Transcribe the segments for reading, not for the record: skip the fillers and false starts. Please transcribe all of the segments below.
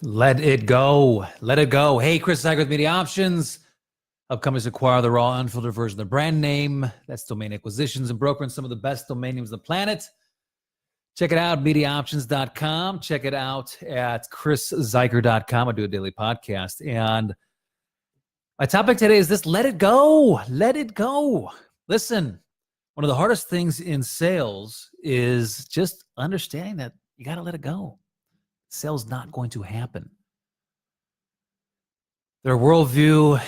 Let it go. Let it go. Hey, Chris Zuiker with Media Options. Help companies acquire the raw, unfiltered version of their brand name. That's domain acquisitions and brokering some of the best domain names on the planet. Check it out, MediaOptions.com. Check it out at ChrisZuiker.com. I do a daily podcast. And my topic today is this: let it go. Let it go. Listen, one of the hardest things in sales is just understanding that you got to let it go. Sales not going to happen. Their worldview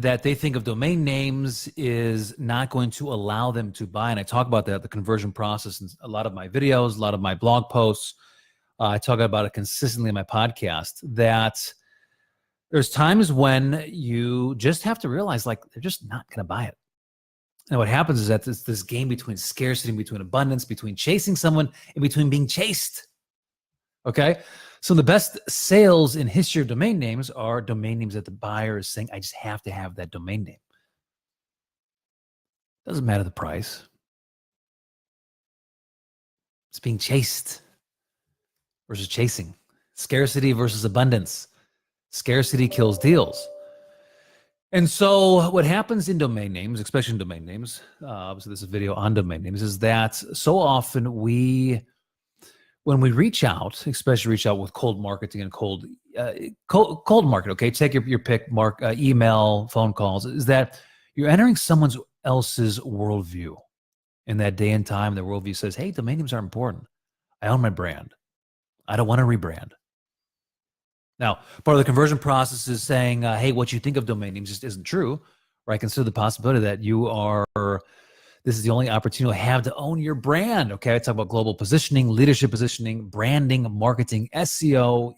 that they think of domain names is not going to allow them to buy. And I talk about that, the conversion process, in a lot of my videos, a lot of my blog posts. I talk about it consistently in my podcast, that there's times when you just have to realize, like, they're just not going to buy it. And what happens is that it's this game between scarcity, between abundance, between chasing someone, and between being chased. Okay? So the best sales in history of domain names are domain names that the buyer is saying, I just have to have that domain name. Doesn't matter the price. It's being chased versus chasing. Scarcity versus abundance. Scarcity kills deals. And so what happens in domain names, especially in domain names, obviously this is a video on domain names, is that so often when we reach out, especially reach out with cold marketing and cold market, okay? Take your pick, email, phone calls, is that you're entering someone else's worldview. In that day and time, their worldview says, hey, domain names are important. I own my brand. I don't want to rebrand. Now, part of the conversion process is saying, hey, what you think of domain names just isn't true, right? Consider the possibility that this is the only opportunity you have to own your brand, okay? I talk about global positioning, leadership positioning, branding, marketing, SEO,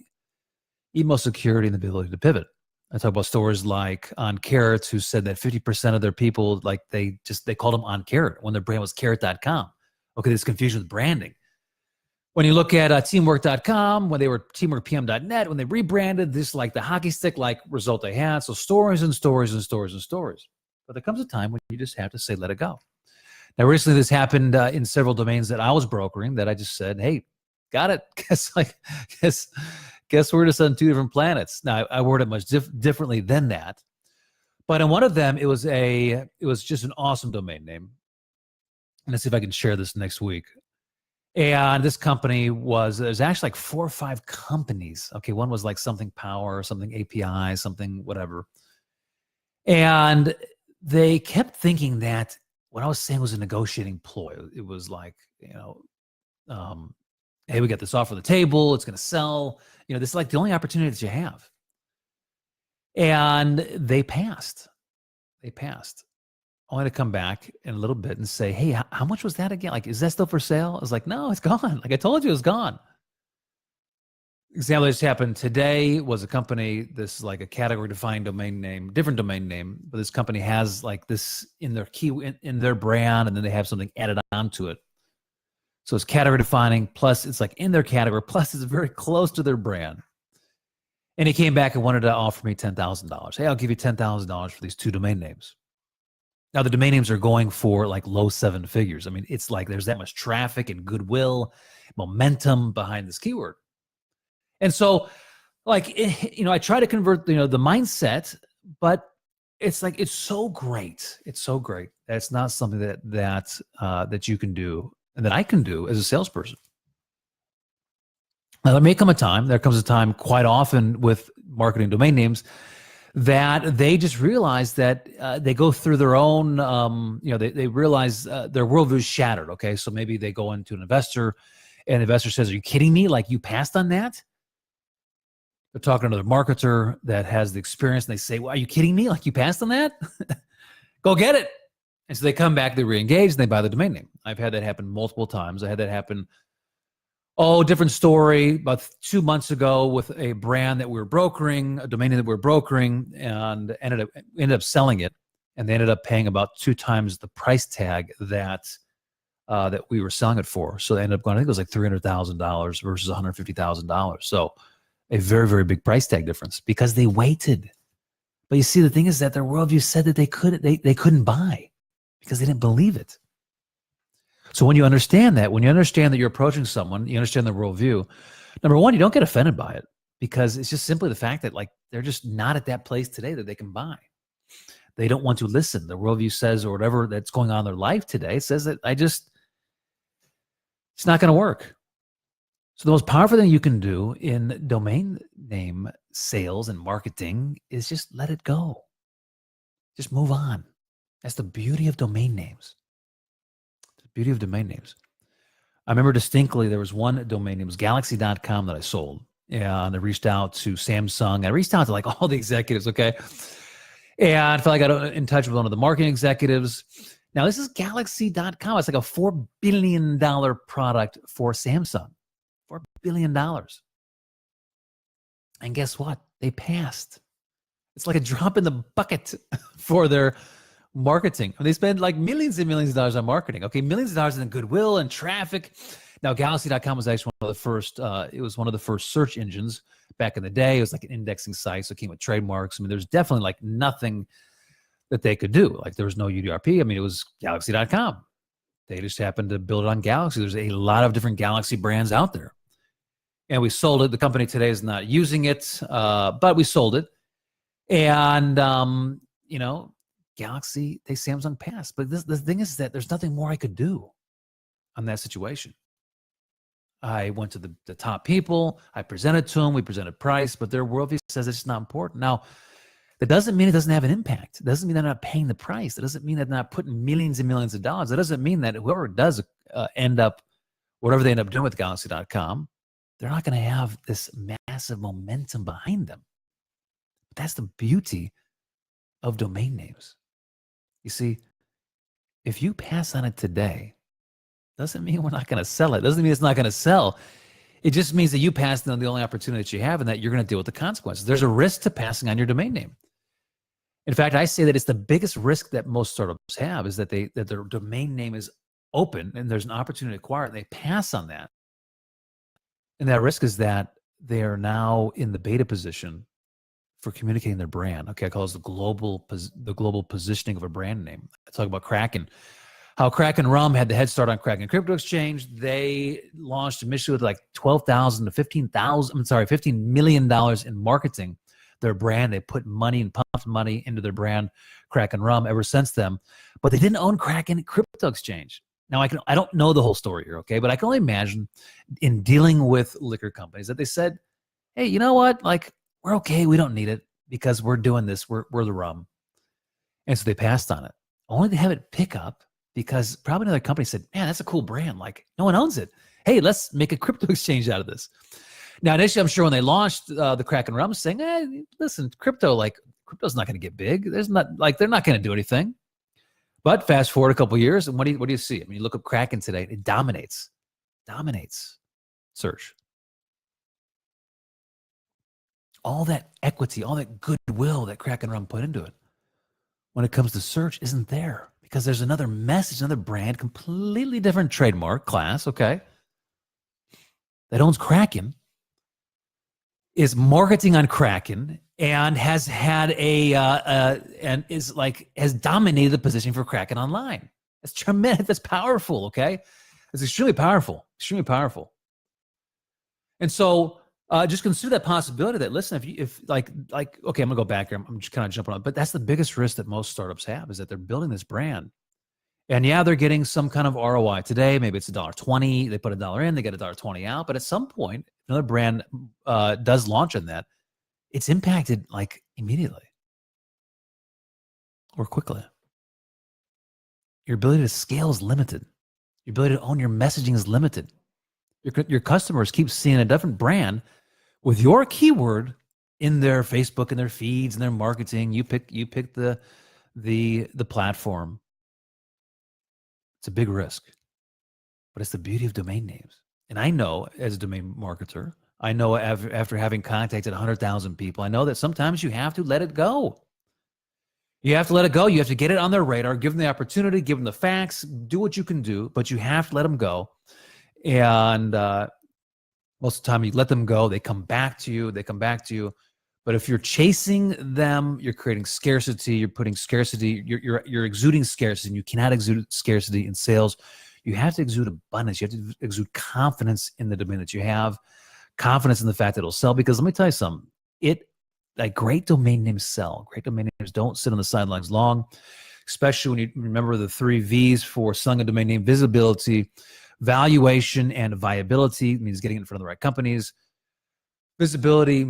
email security, and the ability to pivot. I talk about stories like On Carrots, who said that 50% of their people, like they called them On Carrot when their brand was carrot.com. Okay, there's confusion with branding. When you look at teamwork.com, when they were teamworkpm.net, when they rebranded, this like the hockey stick-like result they had. So stories and stories and stories and stories. But there comes a time when you just have to say, let it go. Now, recently this happened in several domains that I was brokering, that I just said, hey, got it. Guess we're just on two different planets. Now, I worded it much differently than that. But in one of them, it was just an awesome domain name. And let's see if I can share this next week. And this company there's actually like 4 or 5 companies. Okay, one was like something power, something API, something whatever. And they kept thinking that what I was saying was a negotiating ploy. It was like, hey, we got this offer on the table. It's going to sell. This is like the only opportunity that you have. And they passed. Only to come back in a little bit and say, hey, how much was that again? Like, is that still for sale? I was like, no, it's gone. Like I told you, it's gone. Example that just happened today was a company, this is like a category defined domain name, different domain name, but this company has like this in their in their brand, and then they have something added onto it. So it's category defining, plus it's like in their category, plus it's very close to their brand. And he came back and wanted to offer me $10,000. Hey, I'll give you $10,000 for these 2 domain names. Now, the domain names are going for like low 7 figures. I mean, it's like there's that much traffic and goodwill, momentum behind this keyword. And so, like, I try to convert, the mindset, but it's like, it's so great. It's so great that it's not something that you can do and that I can do as a salesperson. Now, there comes a time quite often with marketing domain names that they just realize that they go through their own, they realize their worldview is shattered, okay? So maybe they go into an investor, and the investor says, are you kidding me? Like, you passed on that? They're talking to another marketer that has the experience, and they say, well, are you kidding me? Like, you passed on that? Go get it. And so they come back, they re-engage, and they buy the domain name. I've had that happen multiple times. I had that happen, different story, about 2 months ago with a brand that we were brokering, a domain name that we were brokering, and ended up selling it. And they ended up paying about 2 times the price tag that we were selling it for. So they ended up going, I think it was like $300,000 versus $150,000. So a very, very big price tag difference because they waited. But you see, the thing is that their worldview said that they couldn't buy because they didn't believe it. So when you understand that you're approaching someone, you understand their worldview, number one, you don't get offended by it. because it's just simply the fact that like they're just not at that place today that they can buy. They don't want to listen. The worldview says, or whatever that's going on in their life today says that it's not going to work. So the most powerful thing you can do in domain name sales and marketing is just let it go. Just move on. That's the beauty of domain names. The beauty of domain names. I remember distinctly there was one domain name, it was galaxy.com, that I sold. And I reached out to Samsung. I reached out to like all the executives, okay? And I felt like I got in touch with one of the marketing executives. Now, this is galaxy.com. It's like a $4 billion product for Samsung. $4 billion. And guess what? They passed. It's like a drop in the bucket for their marketing. They spend like millions and millions of dollars on marketing. Okay, millions of dollars in goodwill and traffic. Now, Galaxy.com was actually one of the first, it was one of the first search engines back in the day. It was like an indexing site, so it came with trademarks. I mean, there's definitely like nothing that they could do. Like there was no UDRP. I mean, it was Galaxy.com. They just happened to build it on Galaxy. There's a lot of different Galaxy brands out there. And we sold it. The company today is not using it, but we sold it. And, you know, Galaxy, Samsung passed. But the thing is that there's nothing more I could do on that situation. I went to the top people. I presented to them. We presented price, but their worldview says it's not important. Now, that doesn't mean it doesn't have an impact. It doesn't mean they're not paying the price. That doesn't mean they're not putting millions and millions of dollars. That doesn't mean that whoever does end up, whatever they end up doing with Galaxy.com, they're not going to have this massive momentum behind them. But that's the beauty of domain names. You see, if you pass on it today, doesn't mean we're not going to sell it. Doesn't mean it's not going to sell. It just means that you passed on the only opportunity that you have and that you're going to deal with the consequences. There's a risk to passing on your domain name. In fact, I say that it's the biggest risk that most startups have is that their domain name is open and there's an opportunity to acquire it. And they pass on that. And that risk is that they are now in the beta position for communicating their brand. Okay, I call it the global positioning of a brand name. I talk about Kraken. How Kraken Rum had the head start on Kraken Crypto Exchange. They launched initially with like $12,000 to $15 million in marketing their brand. They put money and pumped money into their brand, Kraken Rum, ever since then. But they didn't own Kraken Crypto Exchange. Now, I don't know the whole story here, okay? But I can only imagine in dealing with liquor companies that they said, hey, you know what? Like, we're okay. We don't need it because we're doing this. We're the rum. And so they passed on it. Only to have it pick up because probably another company said, man, that's a cool brand. Like, no one owns it. Hey, let's make a crypto exchange out of this. Now, initially, I'm sure when they launched the Kraken Rum, saying, hey, listen, crypto's not going to get big. They're not going to do anything. But fast forward a couple of years, and what do you see? I mean, you look up Kraken today, it dominates search. All that equity, all that goodwill that Kraken Rum put into it, when it comes to search, isn't there because there's another message, another brand, completely different trademark class, okay, that owns Kraken, is marketing on Kraken, and has had has dominated the position for Kraken online. That's tremendous. That's powerful. Okay, it's extremely powerful. Extremely powerful. And so, just consider that possibility. That listen, if okay, I'm gonna go back here. I'm just kind of jumping on, but that's the biggest risk that most startups have is that they're building this brand, and yeah, they're getting some kind of ROI today. Maybe it's $1.20. They put $1 in, they get $1.20 out. But at some point, another brand does launch on that. It's impacted like immediately or quickly. Your ability to scale is limited. Your ability to own your messaging is limited. Your customers keep seeing a different brand with your keyword in their Facebook and their feeds and their marketing. You pick the platform. It's a big risk, but it's the beauty of domain names. And I know as a domain marketer, I know after having contacted 100,000 people, I know that sometimes you have to let it go. You have to let it go. You have to get it on their radar, give them the opportunity, give them the facts, do what you can do, but you have to let them go. And most of the time you let them go, they come back to you. But if you're chasing them, you're creating scarcity, you're putting scarcity, you're exuding scarcity, and you cannot exude scarcity in sales. You have to exude abundance. You have to exude confidence in the domain that you have, confidence in the fact that it'll sell. Because let me tell you something, like great domain names sell. Great domain names don't sit on the sidelines long, especially when you remember the 3 V's for selling a domain name: visibility, valuation, and viability. It means getting it in front of the right companies. Visibility,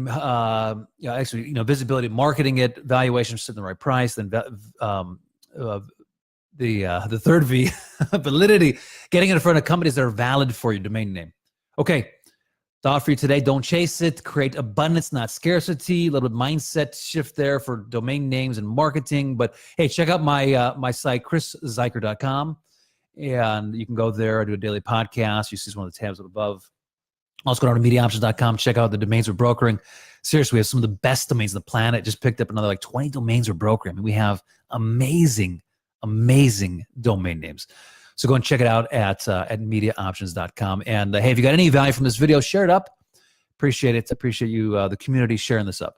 visibility, marketing it, valuation, setting the right price. Then the third V, validity, getting it in front of companies that are valid for your domain name. Okay, thought for you today: don't chase it. Create abundance, not scarcity. A little bit mindset shift there for domain names and marketing. But hey, check out my site, chriszuiker.com, and you can go there. I do a daily podcast. You see one of the tabs up above. Also go down to mediaoptions.com. Check out the domains we're brokering. Seriously, we have some of the best domains on the planet. Just picked up another like 20 domains we're brokering. I mean, we have amazing domain names. So go and check it out at mediaoptions.com. And hey, if you got any value from this video, share it up. Appreciate it. Appreciate you, the community, sharing this up.